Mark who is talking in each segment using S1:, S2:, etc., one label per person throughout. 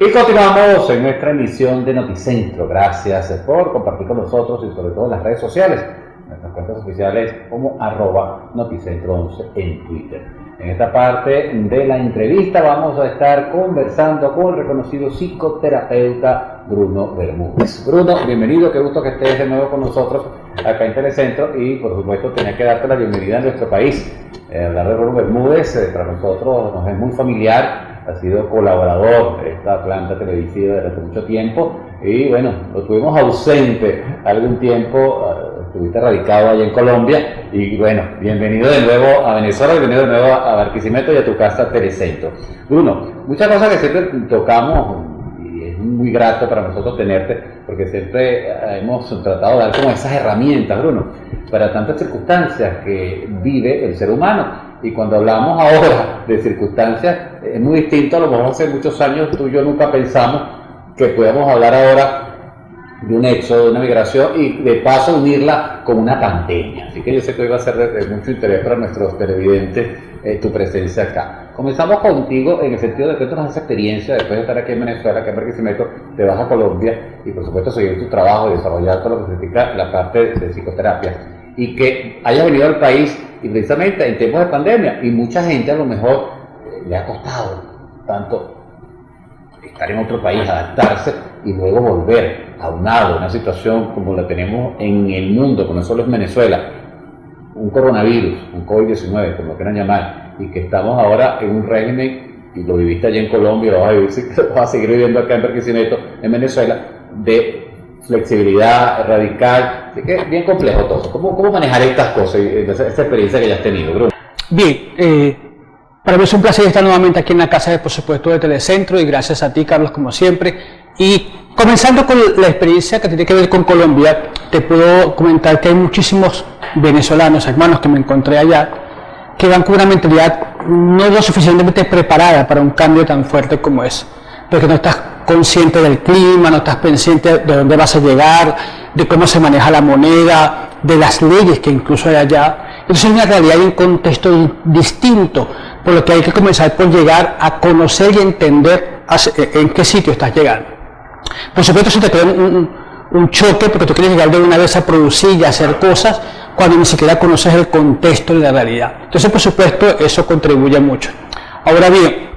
S1: Y continuamos en nuestra emisión de Noticentro. Gracias por compartir con nosotros y sobre todo en las redes sociales, nuestras cuentas oficiales como @Noticentro11 en Twitter. En esta parte de la entrevista vamos a estar conversando con el reconocido psicoterapeuta Bruno Bermúdez. Bruno, bienvenido, qué gusto que estés de nuevo con nosotros acá en Telecentro y por supuesto tenía que darte la bienvenida a nuestro país. Hablar de Bruno Bermúdez para nosotros nos es muy familiar, ha sido colaborador de esta planta televisiva desde hace mucho tiempo y bueno, lo tuvimos ausente algún tiempo, estuviste radicado allá en Colombia y bueno, bienvenido de nuevo a Venezuela, bienvenido de nuevo a Barquisimeto y a tu casa Telecentro. Bruno, muchas cosas que siempre tocamos y es muy grato para nosotros tenerte porque siempre hemos tratado de dar como esas herramientas, Bruno, para tantas circunstancias que vive el ser humano. Y cuando hablamos ahora de circunstancias, es muy distinto, a lo mejor hace muchos años tú y yo nunca pensamos que podamos hablar ahora de un éxodo, de una migración y de paso unirla con una pandemia. Así que yo sé que hoy va a ser de mucho interés para nuestros televidentes tu presencia acá. Comenzamos contigo en el sentido de que tú nos esa experiencia, después de estar aquí en Venezuela, acá en Barquisimeto, te vas a Colombia y por supuesto seguir tu trabajo y desarrollar todo lo que significa la parte de psicoterapia. Y que hayas venido al país y precisamente en tiempos de pandemia y mucha gente a lo mejor le ha costado tanto estar en otro país, adaptarse y luego volver aunado a una situación como la tenemos en el mundo, que no solo es Venezuela, un coronavirus, un COVID-19, como lo quieran llamar, y que estamos ahora en un régimen, y lo viviste allá en Colombia, lo vas a seguir viviendo acá en Barquisimeto, en Venezuela, de flexibilidad radical, así que bien complejo todo. ¿Cómo manejar estas cosas, esta experiencia que ya has tenido, Bruno?
S2: Bien, para mí es un placer estar nuevamente aquí en la casa, por supuesto, de Telecentro, y gracias a ti, Carlos, como siempre. Y comenzando con la experiencia que tiene que ver con Colombia, te puedo comentar que hay muchísimos venezolanos, hermanos que me encontré allá, que van con una mentalidad no lo suficientemente preparada para un cambio tan fuerte como es, porque no estás consciente del clima, no estás consciente de dónde vas a llegar, de cómo se maneja la moneda, de las leyes que incluso hay allá. Entonces es una realidad y un contexto distinto, por lo que hay que comenzar por llegar a conocer y entender en qué sitio estás llegando. Por supuesto eso te crea un choque porque tú quieres llegar de una vez a producir y a hacer cosas cuando ni siquiera conoces el contexto de la realidad. Entonces por supuesto eso contribuye mucho. Ahora bien,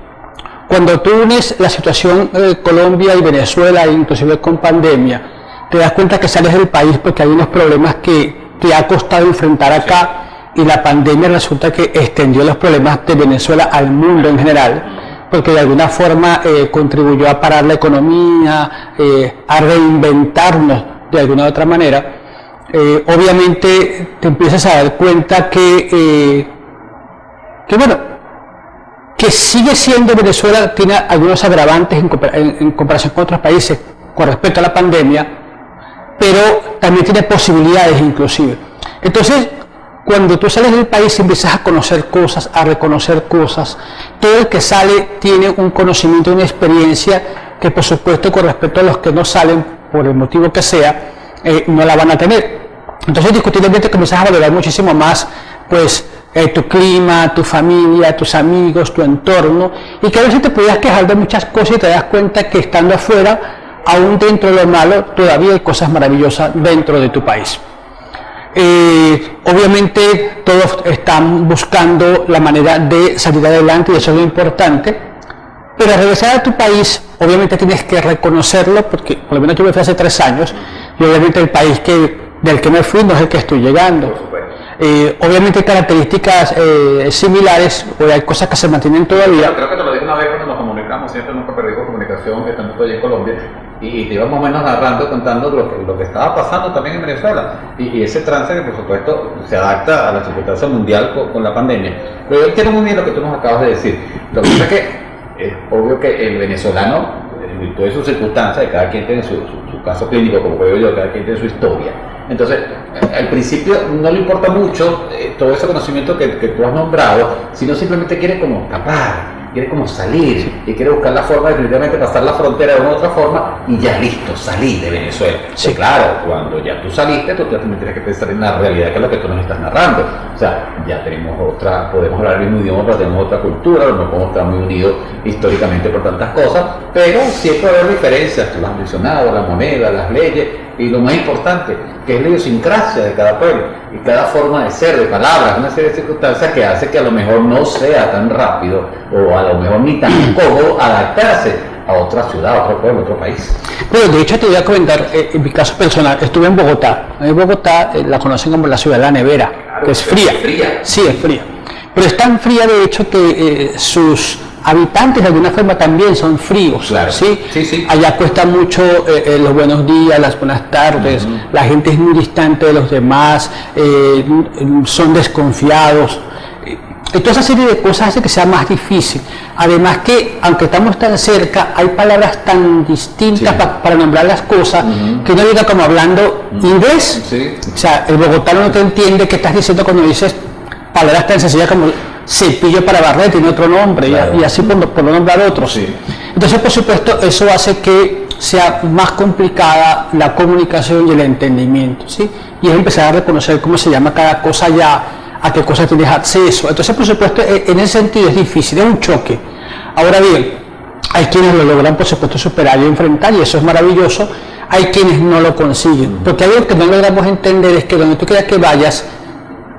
S2: cuando tú unes la situación de Colombia y Venezuela, inclusive con pandemia, te das cuenta que sales del país porque hay unos problemas que te ha costado enfrentar acá y la pandemia resulta que extendió los problemas de Venezuela al mundo en general, porque de alguna forma contribuyó a parar la economía, a reinventarnos de alguna u otra manera. Obviamente te empiezas a dar cuenta que sigue siendo Venezuela, tiene algunos agravantes en comparación con otros países con respecto a la pandemia, pero también tiene posibilidades inclusive. Entonces, cuando tú sales del país empiezas a conocer cosas, a reconocer cosas, todo el que sale tiene un conocimiento, una experiencia que por supuesto con respecto a los que no salen, por el motivo que sea, no la van a tener. Entonces discutiblemente comienzas a valorar muchísimo más pues tu clima, tu familia, tus amigos, tu entorno, y que a veces te podías quejar de muchas cosas y te das cuenta que estando afuera, aún dentro de lo malo, todavía hay cosas maravillosas dentro de tu país. Obviamente todos están buscando la manera de salir adelante y eso es lo importante, pero al regresar a tu país obviamente tienes que reconocerlo, porque por lo menos yo me fui hace 3 años y obviamente el país del que me fui no es el que estoy llegando. Obviamente hay características similares, o hay cosas que se mantienen todavía.
S1: Creo que te lo dije una vez cuando nos comunicamos, siempre nunca perdimos comunicación, estando allí en Colombia, y te iba más o menos narrando, contando lo que estaba pasando también en Venezuela, y ese trance que por supuesto se adapta a la circunstancia mundial con la pandemia. Pero yo quiero muy bien lo que tú nos acabas de decir. Lo que pasa es que es obvio que el venezolano, en virtud de sus circunstancias, cada quien tiene su caso clínico, como veo yo, cada quien tiene su historia. Entonces, al principio no le importa mucho todo ese conocimiento que tú has nombrado, sino simplemente quiere como escapar, quiere como salir y quiere buscar la forma de definitivamente pasar la frontera de una u otra forma y ya listo, salí de Venezuela.
S2: Sí.
S1: Pues claro, cuando ya tú saliste, tú también tienes que pensar en la realidad que es lo que tú nos estás narrando. O sea, ya tenemos otra, podemos hablar el mismo idioma, pero tenemos otra cultura, no podemos estar muy unidos históricamente por tantas cosas, pero siempre va a haber diferencias, tú las has mencionado, la moneda, las leyes, y lo más importante, que es la idiosincrasia de cada pueblo, y cada forma de ser, de palabras, una serie de circunstancias que hace que a lo mejor no sea tan rápido, o a lo mejor ni tan cómodo adaptarse a otra ciudad, a otro pueblo, a otro país.
S2: Bueno, de hecho te voy a comentar, en mi caso personal, estuve en Bogotá. En Bogotá la conocen como la ciudad de la nevera,
S1: Claro,
S2: que es fría.
S1: fría.
S2: Sí, es fría. Pero es tan fría de hecho que sus habitantes de alguna forma también son fríos.
S1: Claro.
S2: ¿Sí?
S1: Sí, sí.
S2: Allá cuesta mucho los buenos días, las buenas tardes, la gente es muy distante de los demás, son desconfiados. Toda esa serie de cosas hace que sea más difícil. Además que, aunque estamos tan cerca, hay palabras tan distintas
S1: Sí.
S2: para nombrar las cosas que uno llega como hablando inglés.
S1: Sí.
S2: O sea, el bogotano no te entiende qué estás diciendo cuando dices palabras tan sencillas como cepillo para barrer, tiene otro nombre,
S1: Claro.
S2: y así por no nombrar otros.
S1: Sí.
S2: Entonces, por supuesto, eso hace que sea más complicada la comunicación y el entendimiento, ¿sí? Y es empezar a reconocer cómo se llama cada cosa ya, a qué cosas tienes acceso. Entonces, por supuesto, en ese sentido es difícil, es un choque. Ahora bien, hay quienes lo logran, por supuesto, superar y enfrentar, y eso es maravilloso. Hay quienes no lo consiguen, porque algo que no logramos entender es que donde tú quieras que vayas,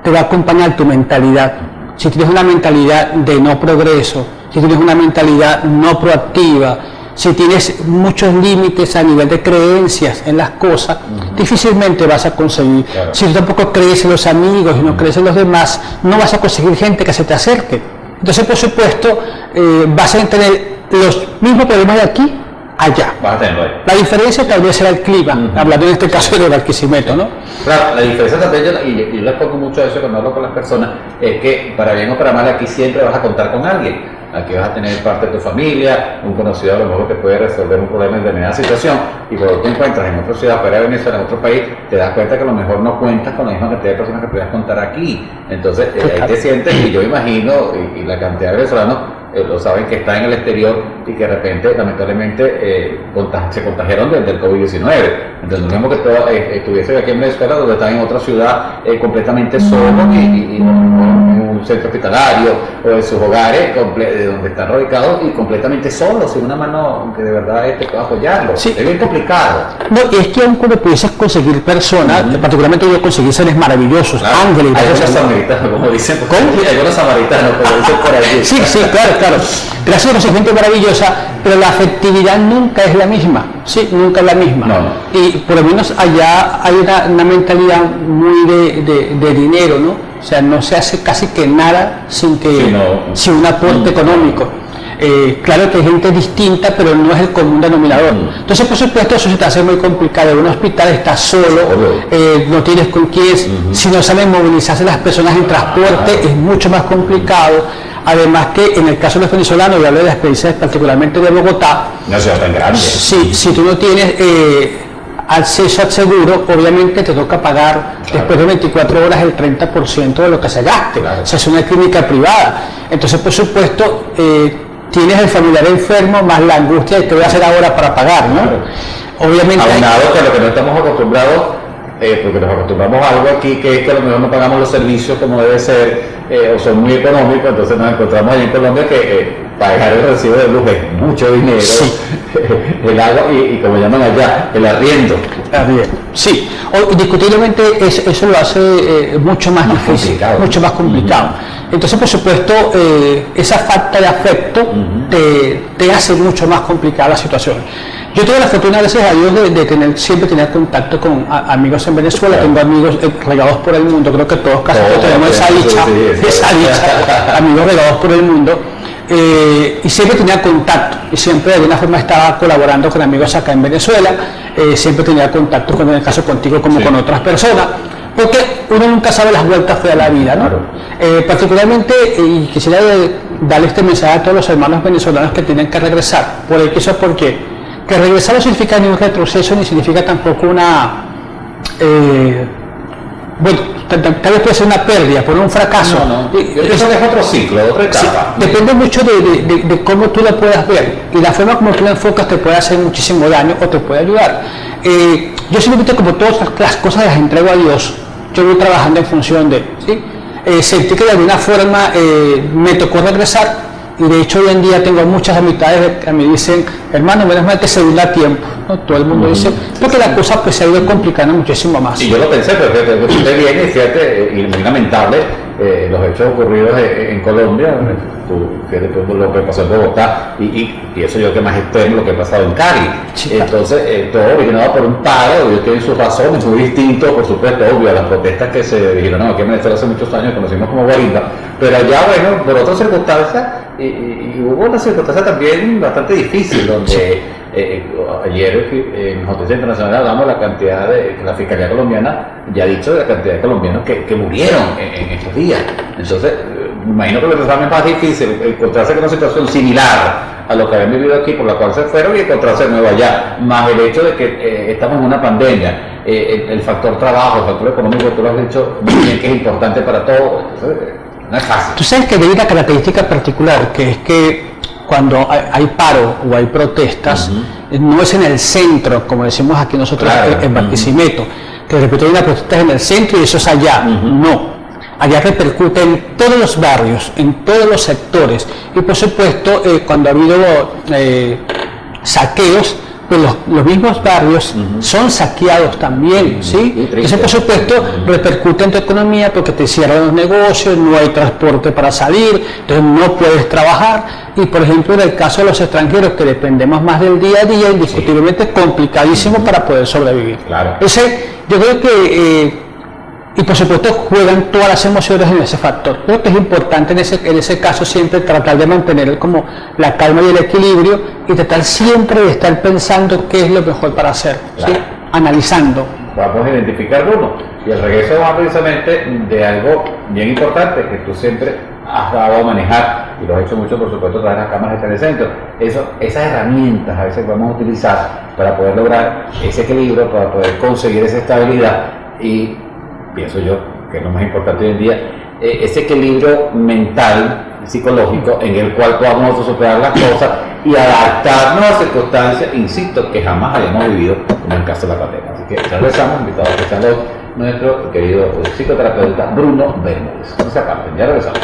S2: te va a acompañar tu mentalidad. Si tienes una mentalidad de no progreso, si tienes una mentalidad no proactiva, si tienes muchos límites a nivel de creencias en las cosas, difícilmente vas a conseguir.
S1: Claro.
S2: Si tú tampoco crees en los amigos y no crees en los demás, no vas a conseguir gente que se te acerque. Entonces, por supuesto, vas a tener los mismos problemas de aquí allá.
S1: Vas a tenerlo ahí.
S2: La diferencia tal vez será el clima, hablando en este caso del Barquisimeto, ¿no?
S1: Claro, la diferencia también, y yo les pongo mucho eso cuando hablo con las personas, es que para bien o para mal aquí siempre vas a contar con alguien. Aquí vas a tener parte de tu familia, un conocido a lo mejor te puede resolver un problema en determinada situación, y cuando te encuentras en otra ciudad, fuera de Venezuela, en otro país, te das cuenta que a lo mejor no cuentas con la misma cantidad de personas que puedas contar aquí. Entonces, ahí te sientes, y yo imagino, y la cantidad de venezolanos lo saben, que están en el exterior y que de repente, lamentablemente, se contagiaron del COVID-19. Entonces, no es mismo que estuviesen aquí en Venezuela, donde están en otra ciudad completamente solos y en un centro hospitalario o en sus hogares, donde están radicados y completamente solos, sin una mano que de verdad pueda apoyarlos.
S2: Sí.
S1: Es bien complicado.
S2: No, y es que aun cuando pudieses conseguir personas, particularmente yo conseguí seres maravillosos,
S1: Claro.
S2: ángeles,
S1: Hay
S2: cosas
S1: algunos
S2: así.
S1: samaritanos, como dicen.
S2: ¿Cómo?
S1: Hay algunos samaritanos, como dicen por allí.
S2: Sí, sí, claro, claro. Gracias a Dios, gente maravillosa, pero la afectividad nunca es la misma, sí, nunca es la misma.
S1: No, no.
S2: Y por lo menos allá hay una mentalidad muy de dinero, ¿no? O sea, no se hace casi que nada sin sin un aporte económico. Claro que hay gente distinta, pero no es el común denominador. Entonces, por supuesto, eso se te hace muy complicado. En un hospital estás solo, no tienes con quién, si no saben movilizarse las personas en transporte, es mucho más complicado. Además que en el caso de los venezolanos, y hablo de la experiencia particularmente de Bogotá,
S1: No ciudad tan grande.
S2: si tú no tienes acceso al seguro, obviamente te toca pagar después de 24 horas el 30% de lo que se gaste.
S1: Claro.
S2: O sea, es una clínica privada. Entonces, por supuesto, tienes el familiar enfermo más la angustia de qué voy a hacer ahora para pagar, ¿no?
S1: Claro.
S2: Obviamente.
S1: Aunado que lo que no estamos acostumbrados, porque nos acostumbramos a algo aquí, que es que a lo mejor no pagamos los servicios como debe ser, o son muy económicos, entonces nos encontramos allá en Colombia que pagar el recibo de luz es mucho dinero,
S2: Sí.
S1: el agua y como llaman allá, el arriendo.
S2: Sí, indiscutiblemente eso lo hace mucho más difícil,
S1: complicado.
S2: mucho más complicado. Entonces, por supuesto, esa falta de afecto te hace mucho más complicada la situación. Yo tuve la fortuna, gracias a Dios, de siempre tener contacto con amigos en Venezuela.
S1: Claro.
S2: Tengo amigos regados por el mundo, creo que todos casi
S1: Todos,
S2: tenemos esa
S1: sí,
S2: dicha,
S1: sí.
S2: esa dicha, amigos regados por el mundo. Y siempre tenía contacto, y siempre de alguna forma estaba colaborando con amigos acá en Venezuela, siempre tenía contacto, en el caso contigo como con otras personas, porque uno nunca sabe las vueltas de la vida, ¿no?
S1: Claro.
S2: Particularmente, y quisiera darle este mensaje a todos los hermanos venezolanos que tienen que regresar, por el que eso porque que regresar no significa ni un retroceso, ni significa tampoco bueno, tal vez puede ser una pérdida, por un fracaso.
S1: Yo pienso que es otro ciclo, otra etapa.
S2: Sí, depende mucho de cómo tú la puedas ver, y la forma como tú la enfocas te puede hacer muchísimo daño o te puede ayudar. Yo simplemente, como todas las cosas, las entrego a Dios. Yo voy trabajando en función de, ¿sí? Sentí que de alguna forma me tocó regresar, y de hecho hoy en día tengo muchas amistades que me dicen, hermano, menos mal que se dio a tiempo, ¿no? Todo el mundo dice, porque la cosa pues se ha ido complicando muchísimo más.
S1: Y yo lo pensé, pero usted viene y fíjate, y muy lamentable, los hechos ocurridos en Colombia, fíjate lo que pasó en Bogotá, y eso yo que más extremo, lo que ha pasado en Cali. Sí, entonces, todo originado por un paro, ellos tienen sus razones, muy distinto, por supuesto, obvio, a las protestas que se dirigieron aquí en Venezuela hace muchos años, conocimos como guarimba, pero allá, bueno, por otras circunstancias, y hubo una circunstancia también bastante difícil, donde ayer en Justicia Internacional hablamos de la cantidad de, la Fiscalía colombiana ya ha dicho de la cantidad de colombianos que murieron en estos días. Entonces, me imagino que les es más difícil encontrarse con una situación similar a lo que habían vivido aquí, por la cual se fueron, y encontrarse de nuevo allá, más el hecho de que estamos en una pandemia, el factor trabajo, el factor económico, tú lo has dicho muy bien, que es importante para todos. No es fácil.
S2: Tú sabes que hay una característica particular, que es que cuando hay paro o hay protestas, no es en el centro, como decimos aquí nosotros, claro, en Barquisimeto, que de repente hay una protesta en el centro y eso es allá. No, allá repercute en todos los barrios, en todos los sectores, y por supuesto cuando ha habido saqueos, pues los mismos barrios son saqueados también, ¿sí? Eso por supuesto repercute en tu economía, porque te cierran los negocios, no hay transporte para salir, entonces no puedes trabajar, y por ejemplo en el caso de los extranjeros, que dependemos más del día a día, indiscutiblemente es complicadísimo para poder sobrevivir.
S1: Claro.
S2: Entonces yo creo que y por supuesto juegan todas las emociones en ese factor. Creo que es importante en ese caso siempre tratar de mantener como la calma y el equilibrio, y tratar siempre de estar pensando qué es lo mejor para hacer, claro, ¿sí? Analizando.
S1: Vamos a identificar uno. Y el regreso va precisamente de algo bien importante que tú siempre has dado a manejar, y lo has hecho mucho, por supuesto, a través de las cámaras de Telecentro. Esas herramientas a veces que vamos a utilizar para poder lograr ese equilibrio, para poder conseguir esa estabilidad, y pienso yo que es lo más importante hoy en día, ese equilibrio mental, psicológico, en el cual podamos superar las cosas y adaptarnos a circunstancias, insisto, que jamás hayamos vivido, como en el caso de la pandemia. Así que regresamos, invitados a nuestro querido psicoterapeuta Bruno Bermúdez. No se aparten, ya regresamos.